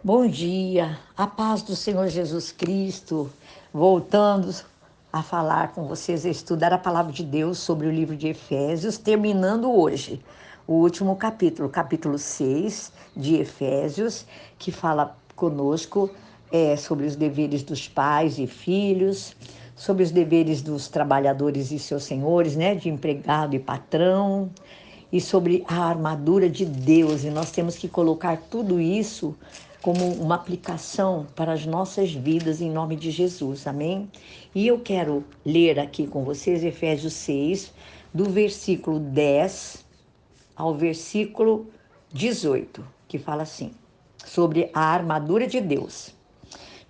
Bom dia, a paz do Senhor Jesus Cristo, voltando a falar com vocês, a estudar a palavra de Deus sobre o livro de Efésios, terminando hoje o último capítulo, capítulo 6 de Efésios, que fala conosco sobre os deveres dos pais e filhos, sobre os deveres dos trabalhadores e seus senhores, né, de empregado e patrão, e sobre a armadura de Deus. E nós temos que colocar tudo isso como uma aplicação para as nossas vidas em nome de Jesus, amém? E eu quero ler aqui com vocês Efésios 6, do versículo 10 ao versículo 18, que fala assim, sobre a armadura de Deus.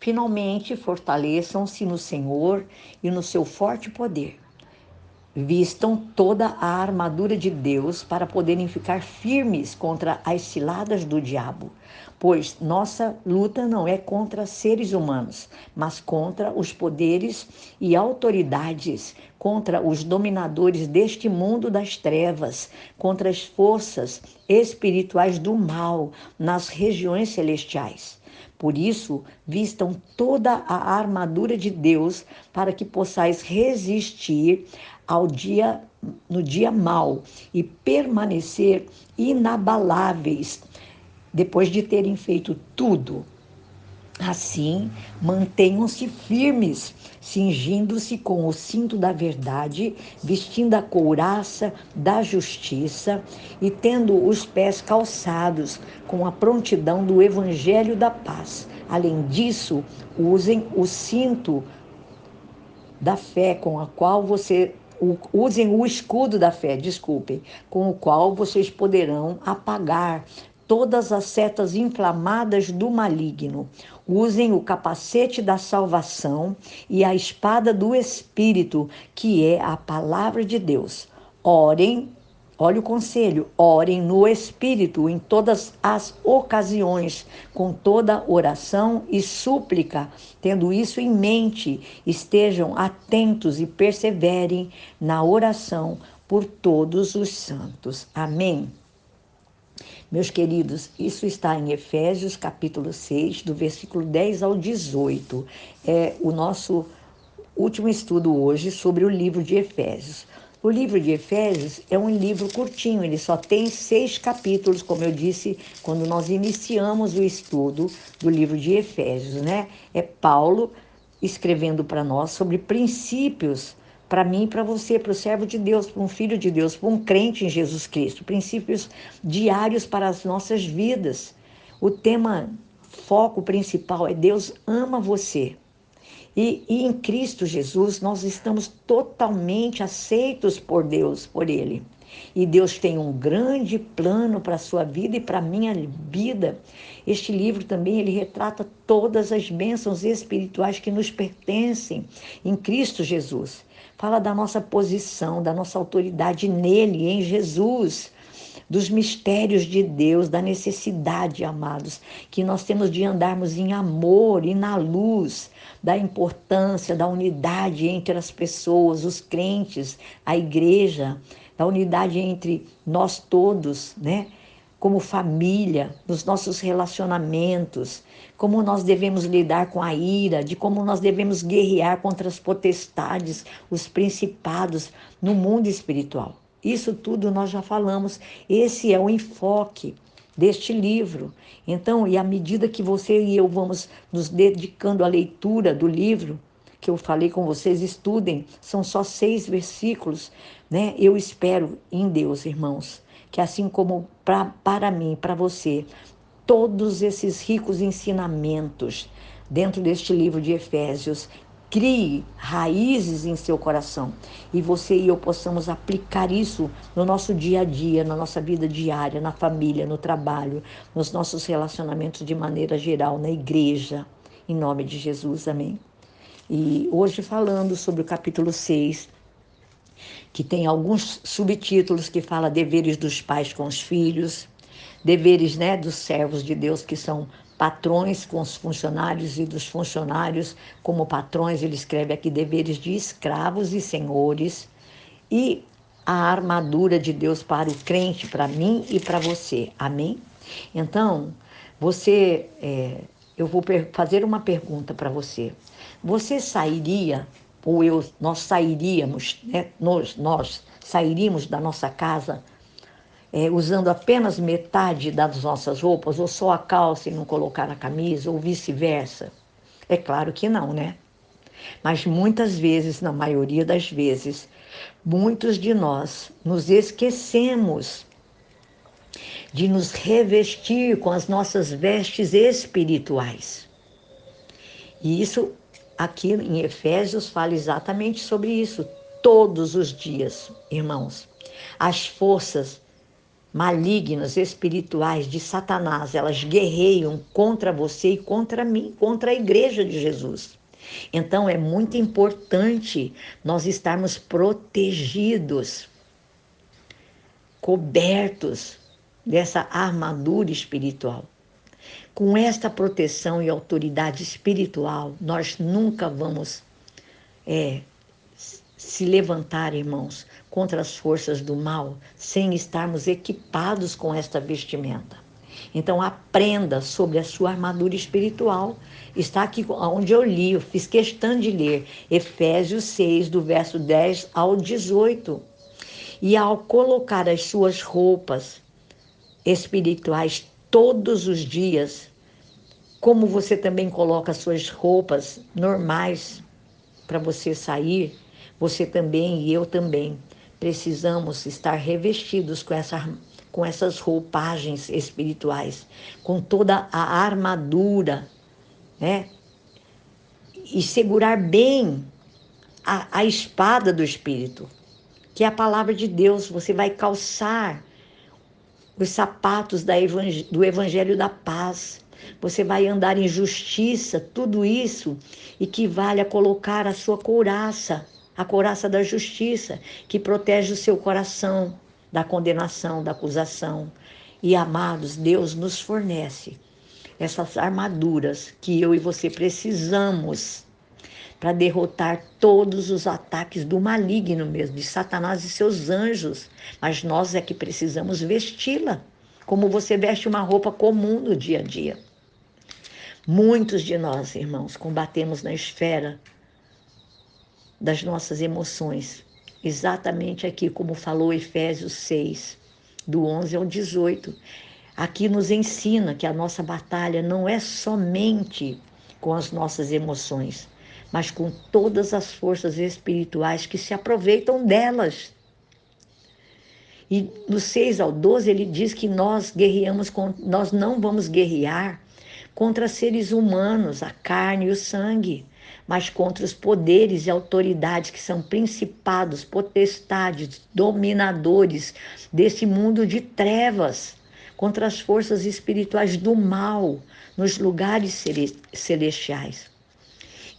Finalmente, fortaleçam-se no Senhor e no seu forte poder. Vistam toda a armadura de Deus para poderem ficar firmes contra as ciladas do diabo, pois nossa luta não é contra seres humanos, mas contra os poderes e autoridades, contra os dominadores deste mundo das trevas, contra as forças espirituais do mal nas regiões celestiais. Por isso, vistam toda a armadura de Deus para que possais resistir no dia mau e permanecer inabaláveis depois de terem feito tudo. Assim, mantenham-se firmes, cingindo-se com o cinto da verdade, vestindo a couraça da justiça e tendo os pés calçados com a prontidão do evangelho da paz. Além disso, usem o cinto da fé com a qual usem o escudo da fé, desculpem, com o qual vocês poderão apagar todas as setas inflamadas do maligno. Usem o capacete da salvação e a espada do Espírito, que é a palavra de Deus. Orem. Olha o conselho, orem no Espírito em todas as ocasiões, com toda oração e súplica. Tendo isso em mente, estejam atentos e perseverem na oração por todos os santos. Amém. Meus queridos, isso está em Efésios capítulo 6, do versículo 10 ao 18. É o nosso último estudo hoje sobre o livro de Efésios. O livro de Efésios é um livro curtinho, ele só tem 6 capítulos, como eu disse, quando nós iniciamos o estudo do livro de Efésios, né? É Paulo escrevendo para nós sobre princípios, para mim e para você, para o servo de Deus, para um filho de Deus, para um crente em Jesus Cristo, princípios diários para as nossas vidas. O tema, foco principal é Deus ama você. E em Cristo Jesus nós estamos totalmente aceitos por Deus, por Ele. E Deus tem um grande plano para a sua vida e para a minha vida. Este livro também, ele retrata todas as bênçãos espirituais que nos pertencem em Cristo Jesus. Fala da nossa posição, da nossa autoridade nele, em Jesus, dos mistérios de Deus, da necessidade, amados, que nós temos de andarmos em amor e na luz, da importância da unidade entre as pessoas, os crentes, a igreja, da unidade entre nós todos, né? Como família, nos nossos relacionamentos, como nós devemos lidar com a ira, de como nós devemos guerrear contra as potestades, os principados no mundo espiritual. Isso tudo nós já falamos. Esse é o enfoque deste livro. Então, e à medida que você e eu vamos nos dedicando à leitura do livro, que eu falei com vocês, estudem, são só 6 versículos, né? Eu espero em Deus, irmãos, que assim como para mim, para você, todos esses ricos ensinamentos dentro deste livro de Efésios crie raízes em seu coração e você e eu possamos aplicar isso no nosso dia a dia, na nossa vida diária, na família, no trabalho, nos nossos relacionamentos de maneira geral, na igreja, em nome de Jesus, amém. E hoje falando sobre o capítulo 6, que tem alguns subtítulos que fala deveres dos pais com os filhos, deveres, né, dos servos de Deus que são patrões com os funcionários e dos funcionários como patrões. Ele escreve aqui deveres de escravos e senhores e a armadura de Deus para o crente, para mim e para você. Amém? Então, Eu vou fazer uma pergunta para você. Você sairia, nós sairíamos, né? Nós sairíamos da nossa casa usando apenas metade das nossas roupas, ou só a calça e não colocar a camisa, ou vice-versa? É claro que não, né? Mas muitas vezes, na maioria das vezes, muitos de nós nos esquecemos de nos revestir com as nossas vestes espirituais. E isso, aqui em Efésios, fala exatamente sobre isso. Todos os dias, irmãos, as forças malignas espirituais de Satanás, elas guerreiam contra você e contra mim, contra a igreja de Jesus. Então é muito importante nós estarmos protegidos, cobertos dessa armadura espiritual. Com esta proteção e autoridade espiritual, nós nunca vamos se levantar, irmãos, contra as forças do mal, sem estarmos equipados com esta vestimenta. Então, aprenda sobre a sua armadura espiritual. Está aqui onde eu li, eu fiz questão de ler Efésios 6, do verso 10 ao 18. E ao colocar as suas roupas espirituais todos os dias, como você também coloca as suas roupas normais para você sair, você também e eu também precisamos estar revestidos com essas roupagens espirituais, com toda a armadura, né? E segurar bem a espada do Espírito, que é a palavra de Deus. Você vai calçar os sapatos do Evangelho da Paz. Você vai andar em justiça, tudo isso equivale a colocar a sua couraça, a couraça da justiça, que protege o seu coração da condenação, da acusação. E, amados, Deus nos fornece essas armaduras que eu e você precisamos para derrotar todos os ataques do maligno mesmo, de Satanás e seus anjos. Mas nós é que precisamos vesti-la, como você veste uma roupa comum no dia a dia. Muitos de nós, irmãos, combatemos na esfera das nossas emoções, exatamente aqui como falou Efésios 6, do 11 ao 18. Aqui nos ensina que a nossa batalha não é somente com as nossas emoções, mas com todas as forças espirituais que se aproveitam delas. E no 6 ao 12 ele diz que nós não vamos guerrear contra seres humanos, a carne e o sangue, mas contra os poderes e autoridades que são principados, potestades, dominadores desse mundo de trevas, contra as forças espirituais do mal nos lugares celestiais.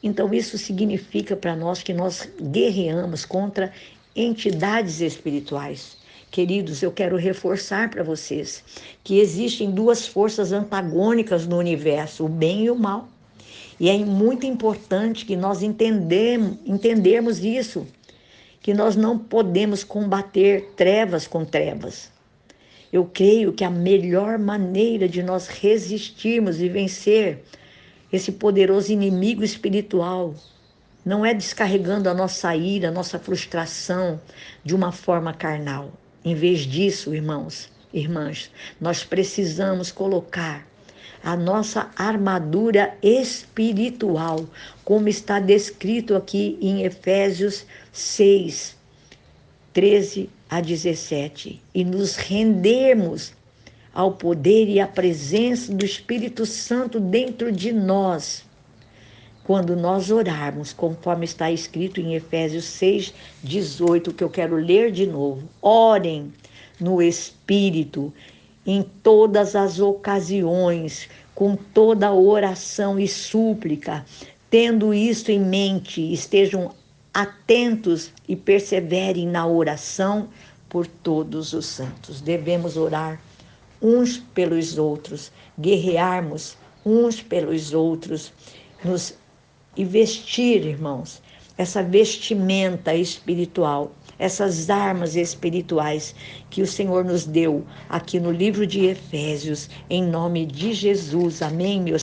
Então isso significa para nós que nós guerreamos contra entidades espirituais. Queridos, eu quero reforçar para vocês que existem duas forças antagônicas no universo, o bem e o mal. E é muito importante que nós entendermos isso, que nós não podemos combater trevas com trevas. Eu creio que a melhor maneira de nós resistirmos e vencer esse poderoso inimigo espiritual não é descarregando a nossa ira, a nossa frustração de uma forma carnal. Em vez disso, irmãos, irmãs, nós precisamos colocar a nossa armadura espiritual, como está descrito aqui em Efésios 6, 13 a 17, e nos rendermos ao poder e à presença do Espírito Santo dentro de nós, quando nós orarmos, conforme está escrito em Efésios 6, 18, que eu quero ler de novo. Orem no Espírito em todas as ocasiões, com toda oração e súplica. Tendo isto em mente, estejam atentos e perseverem na oração por todos os santos. Devemos orar uns pelos outros, guerrearmos uns pelos outros, e vestir, irmãos, essa vestimenta espiritual, essas armas espirituais que o Senhor nos deu aqui no livro de Efésios, em nome de Jesus. Amém, meus